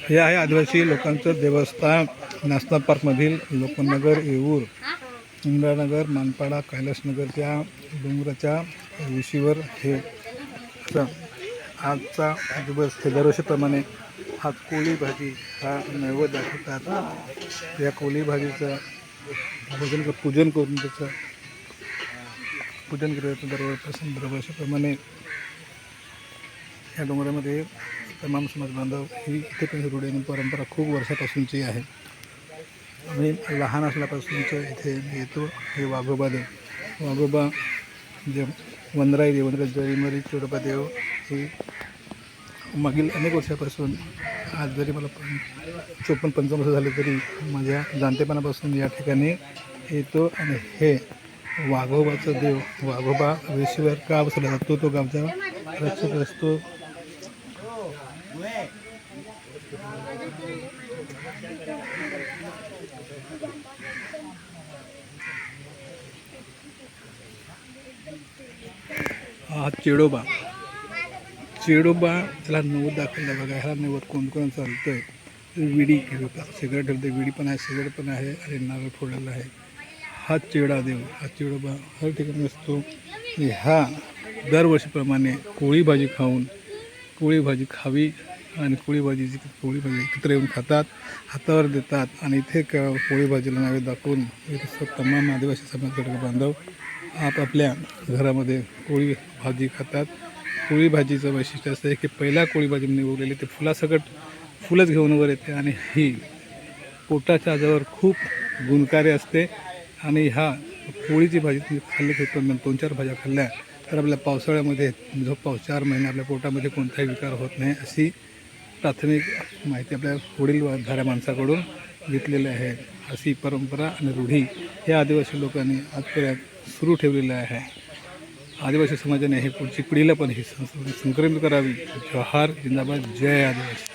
हे आहे आदिवासी लोकांचं देवस्थान नॅशनल पार्कमधील लोकनगर येऊर इंद्रानगर मानपाडा कैलासनगरच्या डोंगराच्या विशीवर हे आजचा दिवस हे दरवर्षीप्रमाणे हा कोळी भाजी हा नैवेद्य दाखवतात। या कोळी भाजीचं पूजन करून त्याचं पूजन केलं जातं। दरवर्षीप्रमाणे या डोंगरामध्ये तमाम समाज बांधव ही इथे पण रूढी आणि परंपरा खूप वर्षापासूनची आहे। आम्ही लहान असल्यापासूनचं इथे येतो। हे वाघोबा देव, वाघोबा जे वनराई देव, वनराई जळीमरी चोडोबा देव ही मागील अनेक वर्षापासून आज जरी मला 54-55 वर्ष झाले तरी माझ्या जाणतेपणापासून या ठिकाणी येतो। आणि हे वाघोबाचं देव, वाघोबा वेशीवर का बसवला जातो, तो गावचा रक्षक असतो। हा चेडोबा, चेडोबा त्याला नवद दाखवला बघा। ह्याला नवद कोण कोण चालतंय, विडी सिगरेट ठेवते, विडी पण आहे, सिगरेट पण आहे आणि नारळ फोडलेला आहे। हा चेडा देव, हा चेडोबा हर ठिकाणी असतो। ह्या दरवर्षीप्रमाणे कोळी भाजी खाऊन, कोळी भाजी खावी आणि कोळी भाजी एकत्र येऊन खातात, हातावर देतात आणि इथे कोळी भाजीला नैवेद्य दाखवून इथे तमाम आदिवासी समाज बांधव आपापल्या घरामध्ये कोळी भाजी खातात। कोळी भाजीचं वैशिष्ट्य असं आहे की पहिला कोळी भाजी निवडलेली ते फुलासकट फुलच घेऊन वर येते आणि ही पोटाच्या आजारावर खूप गुणकारी असते। आणि ह्या पोळीची भाजी तुम्ही खाल्ली होतो, 2-4 भाज्या खाल्ल्या तर आपल्या पावसाळ्यामध्ये जो 4 महिने आपल्या पोटामध्ये कोणताही विकार होत नाही, अशी प्राथमिक माहिती आपल्या पुढील वाढणाऱ्या माणसाकडून घेतलेली आहे। अशी परंपरा आणि रूढी या आदिवासी लोकांनी आजपर्यंत सुरू ठेवलेलं आहे। आदिवासी समाजाने हे पुढची पिढीला पण ही संस्कृती संक्रमित करावी। जोहार, जिंदाबाद, जय आदिवासी।